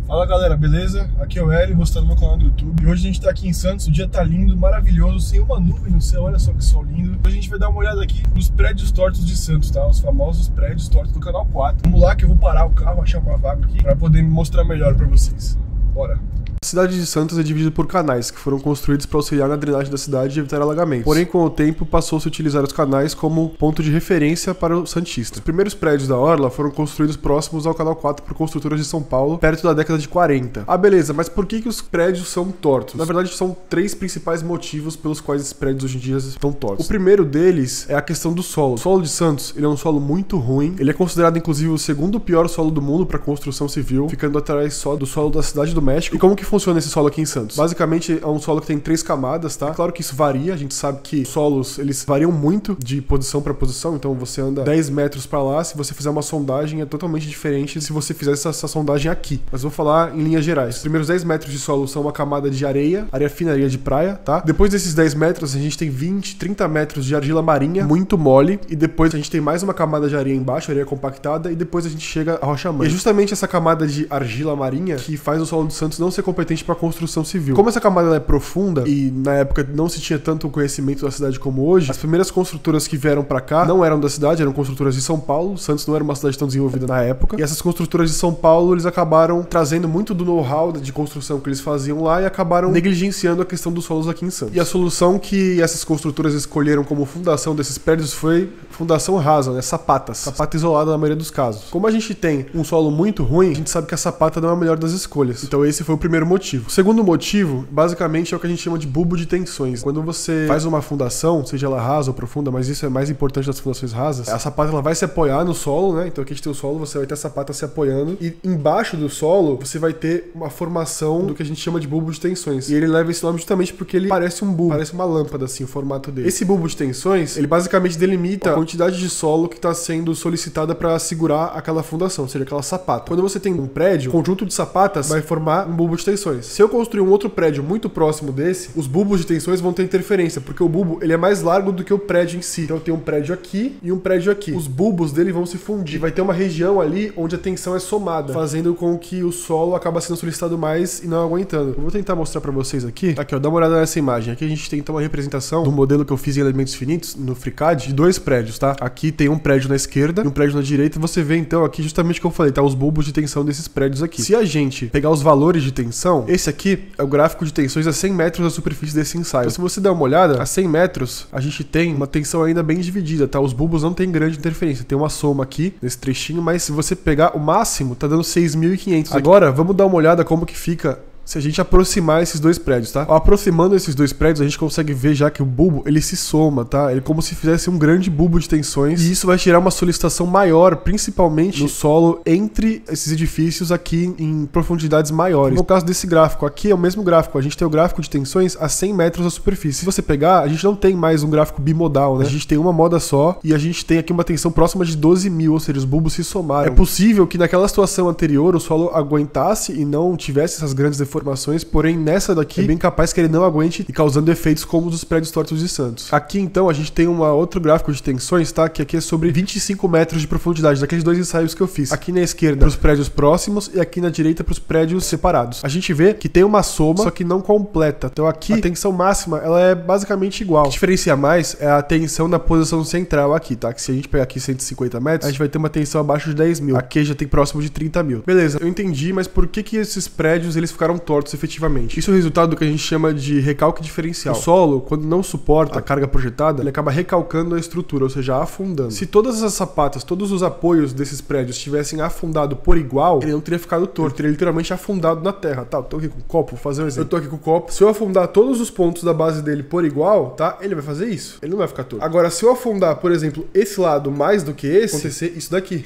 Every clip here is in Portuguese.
Fala galera, beleza? Aqui é o Hélio, você está no meu canal do YouTube. E hoje a gente tá aqui em Santos, o dia tá lindo, maravilhoso, sem uma nuvem no céu, olha só que sol lindo. Hoje a gente vai dar uma olhada aqui nos prédios tortos de Santos, tá? Os famosos prédios tortos do Canal 4. Vamos lá que eu vou parar o carro, achar uma vaga aqui, pra poder mostrar melhor pra vocês. Bora! A cidade de Santos é dividida por canais, que foram construídos para auxiliar na drenagem da cidade e evitar alagamentos. Porém, com o tempo, passou-se a utilizar os canais como ponto de referência para o santista. Os primeiros prédios da Orla foram construídos próximos ao Canal 4 por construtoras de São Paulo, perto da década de 40. Ah, beleza, mas por que os prédios são tortos? Na verdade, são três principais motivos pelos quais esses prédios hoje em dia estão tortos. O primeiro deles é a questão do solo. O solo de Santos, ele é um solo muito ruim. Ele é considerado, inclusive, o segundo pior solo do mundo para construção civil, ficando atrás só do solo da Cidade do México. E como que funciona esse solo aqui em Santos? Basicamente é um solo que tem 3 camadas, tá? É claro que isso varia, a gente sabe que solos, eles variam muito de posição para posição, então você anda 10 metros para lá, se você fizer uma sondagem é totalmente diferente se você fizer essa sondagem aqui. Mas vou falar em linhas gerais. Os primeiros 10 metros de solo são uma camada de areia fina, areia de praia, tá? Depois desses 10 metros a gente tem 20, 30 metros de argila marinha, muito mole, e depois a gente tem mais uma camada de areia embaixo, areia compactada, e depois a gente chega à rocha-mãe. E é justamente essa camada de argila marinha que faz o solo de Santos não ser competente para construção civil. Como essa camada é profunda e na época não se tinha tanto conhecimento da cidade como hoje, as primeiras construtoras que vieram para cá não eram da cidade, eram construtoras de São Paulo. Santos não era uma cidade tão desenvolvida na época. E essas construtoras de São Paulo, eles acabaram trazendo muito do know-how de construção que eles faziam lá e acabaram negligenciando a questão dos solos aqui em Santos. E a solução que essas construtoras escolheram como fundação desses prédios foi fundação rasa, né? Sapata isolada na maioria dos casos. Como a gente tem um solo muito ruim, a gente sabe que a sapata não é a melhor das escolhas. Então esse foi o primeiro motivo. O segundo motivo, basicamente, é o que a gente chama de bulbo de tensões. Quando você faz uma fundação, seja ela rasa ou profunda, mas isso é mais importante das fundações rasas, a sapata ela vai se apoiar no solo, né? Então aqui a gente tem o solo, você vai ter a sapata se apoiando, e embaixo do solo você vai ter uma formação do que a gente chama de bulbo de tensões. E ele leva esse nome justamente porque ele parece um bulbo, parece uma lâmpada assim, o formato dele. Esse bulbo de tensões, ele basicamente delimita a quantidade de solo que está sendo solicitada para segurar aquela fundação, ou seja, aquela sapata. Quando você tem um prédio, o conjunto de sapatas vai formar um bulbo de tensões. Se eu construir um outro prédio muito próximo desse, os bulbos de tensões vão ter interferência, porque o bulbo ele é mais largo do que o prédio em si. Então eu tenho um prédio aqui e um prédio aqui. Os bulbos dele vão se fundir. Vai ter uma região ali onde a tensão é somada, fazendo com que o solo acaba sendo solicitado mais e não aguentando. Eu vou tentar mostrar pra vocês aqui. Aqui, ó, dá uma olhada nessa imagem. Aqui a gente tem então uma representação do modelo que eu fiz em elementos finitos no FreeCAD de 2 prédios, tá? Aqui tem um prédio na esquerda e um prédio na direita. Você vê então aqui justamente o que eu falei, tá? Os bulbos de tensão desses prédios aqui. Se a gente pegar os valores de tensão, esse aqui é o gráfico de tensões a 100 metros da superfície desse ensaio. Então, se você der uma olhada, a 100 metros, a gente tem uma tensão ainda bem dividida, tá? Os bulbos não tem grande interferência. Tem uma soma aqui, nesse trechinho, mas se você pegar o máximo, tá dando 6.500. Agora, vamos dar uma olhada como que fica se a gente aproximar esses 2 prédios, tá? Aproximando esses 2 prédios, a gente consegue ver já que o bulbo, ele se soma, tá? Ele é como se fizesse um grande bulbo de tensões, e isso vai tirar uma solicitação maior, principalmente no solo entre esses edifícios aqui em profundidades maiores. No caso desse gráfico, aqui é o mesmo gráfico, a gente tem o gráfico de tensões a 100 metros da superfície. Se você pegar, a gente não tem mais um gráfico bimodal, né? A gente tem uma moda só, e a gente tem aqui uma tensão próxima de 12.000, ou seja, os bulbos se somaram. É possível que naquela situação anterior o solo aguentasse e não tivesse essas grandes deformações, porém nessa daqui é bem capaz que ele não aguente e causando efeitos como os dos prédios tortos de Santos. Aqui então a gente tem um outro gráfico de tensões, tá? Que aqui é sobre 25 metros de profundidade, daqueles 2 ensaios que eu fiz. Aqui na esquerda para os prédios próximos e aqui na direita para os prédios separados. A gente vê que tem uma soma, só que não completa. Então aqui a tensão máxima ela é basicamente igual. O que diferencia mais é a tensão na posição central aqui, tá? Que se a gente pegar aqui 150 metros, a gente vai ter uma tensão abaixo de 10.000. Aqui já tem próximo de 30.000. Beleza, eu entendi, mas por que esses prédios eles ficaram tortos efetivamente? Isso é o resultado do que a gente chama de recalque diferencial. O solo, quando não suporta a carga projetada, ele acaba recalcando a estrutura, ou seja, afundando. Se todas essas sapatas, todos os apoios desses prédios tivessem afundado por igual, ele não teria ficado torto, ele teria literalmente afundado na terra, tá? Eu tô aqui com o copo, vou fazer um exemplo. Eu tô aqui com o copo, se eu afundar todos os pontos da base dele por igual, tá? Ele vai fazer isso, ele não vai ficar torto. Agora, se eu afundar, por exemplo, esse lado mais do que esse, acontecer isso daqui.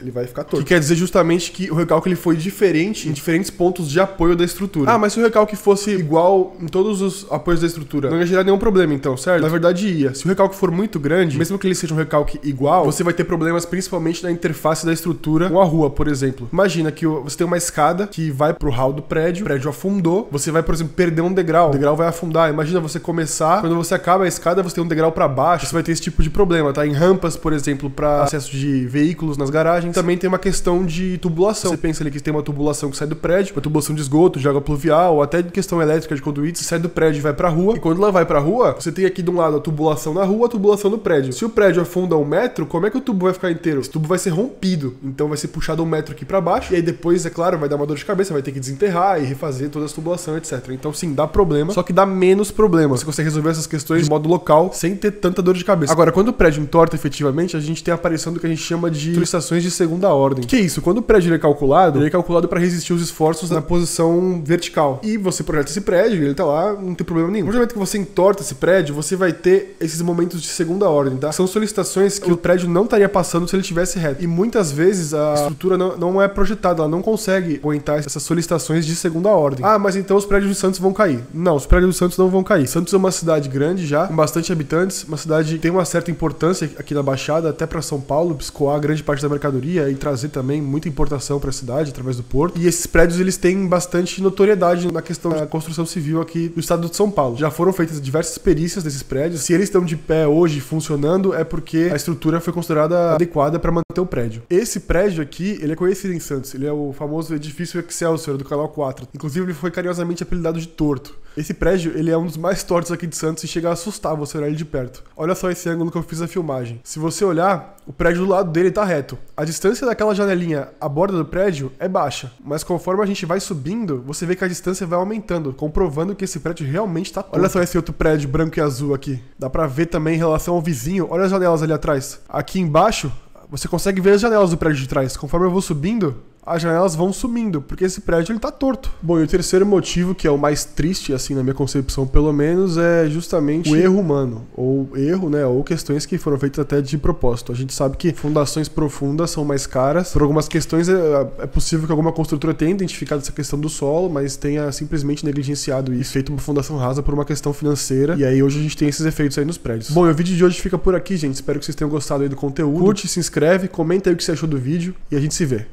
Ele vai ficar torto. Que quer dizer justamente que o recalque ele foi diferente em diferentes pontos de apoio da estrutura. Ah, mas se o recalque fosse igual em todos os apoios da estrutura, não ia gerar nenhum problema então, certo? Na verdade ia. Se o recalque for muito grande, mesmo que ele seja um recalque igual, você vai ter problemas principalmente na interface da estrutura com a rua, por exemplo. Imagina que você tem uma escada que vai pro hall do prédio, o prédio afundou, você vai, por exemplo, perder um degrau, o degrau vai afundar. Imagina você começar, quando você acaba a escada, você tem um degrau para baixo, você vai ter esse tipo de problema, tá? Em rampas, por exemplo, para acesso de veículos nas garagens, drenagens. Também tem uma questão de tubulação. Você pensa ali que tem uma tubulação que sai do prédio, uma tubulação de esgoto, de água pluvial, ou até de questão elétrica de conduíte, sai do prédio e vai pra rua. E quando ela vai pra rua, você tem aqui de um lado a tubulação na rua, a tubulação no prédio. Se o prédio afunda 1 metro, como é que o tubo vai ficar inteiro? Esse tubo vai ser rompido, então vai ser puxado 1 metro aqui pra baixo, e aí depois, é claro, vai dar uma dor de cabeça, vai ter que desenterrar e refazer toda a tubulação, etc. Então sim, dá problema, só que dá menos problema. Você consegue resolver essas questões de modo local, sem ter tanta dor de cabeça. Agora, quando o prédio entorta efetivamente, a gente tem a aparição do que a gente chama de solicitações de segunda ordem. Que é isso? Quando o prédio ele é calculado para resistir os esforços na posição vertical. E você projeta esse prédio, ele tá lá, não tem problema nenhum. No momento que você entorta esse prédio, você vai ter esses momentos de segunda ordem, tá? São solicitações que o prédio não estaria passando se ele estivesse reto. E muitas vezes a estrutura não é projetada, ela não consegue aguentar essas solicitações de segunda ordem. Ah, mas então os prédios de Santos vão cair. Não, os prédios de Santos não vão cair. Santos é uma cidade grande já, com bastante habitantes, uma cidade que tem uma certa importância aqui na Baixada, até para São Paulo, escoar grande parte da mercadoria e trazer também muita importação para a cidade através do porto. E esses prédios eles têm bastante notoriedade na questão da construção civil aqui do estado de São Paulo. Já foram feitas diversas perícias desses prédios. Se eles estão de pé hoje funcionando, é porque a estrutura foi considerada adequada para manter o prédio. Esse prédio aqui, ele é conhecido em Santos. Ele é o famoso edifício Excelsior do Canal 4. Inclusive, ele foi carinhosamente apelidado de torto. Esse prédio, ele é um dos mais tortos aqui de Santos e chega a assustar você olhar ele de perto. Olha só esse ângulo que eu fiz a filmagem. Se você olhar, o prédio do lado dele tá reto. A distância daquela janelinha à borda do prédio é baixa, mas conforme a gente vai subindo, você vê que a distância vai aumentando, comprovando que esse prédio realmente tá torto. Olha só esse outro prédio branco e azul aqui. Dá pra ver também em relação ao vizinho. Olha as janelas ali atrás. Aqui embaixo, você consegue ver as janelas do prédio de trás. Conforme eu vou subindo, as janelas vão sumindo, porque esse prédio ele tá torto. Bom, e o terceiro motivo, que é o mais triste, assim, na minha concepção, pelo menos, é justamente o erro humano. Ou erro, né, ou questões que foram feitas até de propósito. A gente sabe que fundações profundas são mais caras. Por algumas questões, é possível que alguma construtora tenha identificado essa questão do solo, mas tenha simplesmente negligenciado isso, feito uma fundação rasa por uma questão financeira. E aí hoje a gente tem esses efeitos aí nos prédios. Bom, e o vídeo de hoje fica por aqui, gente. Espero que vocês tenham gostado aí do conteúdo. Curte, se inscreve, comenta aí o que você achou do vídeo e a gente se vê.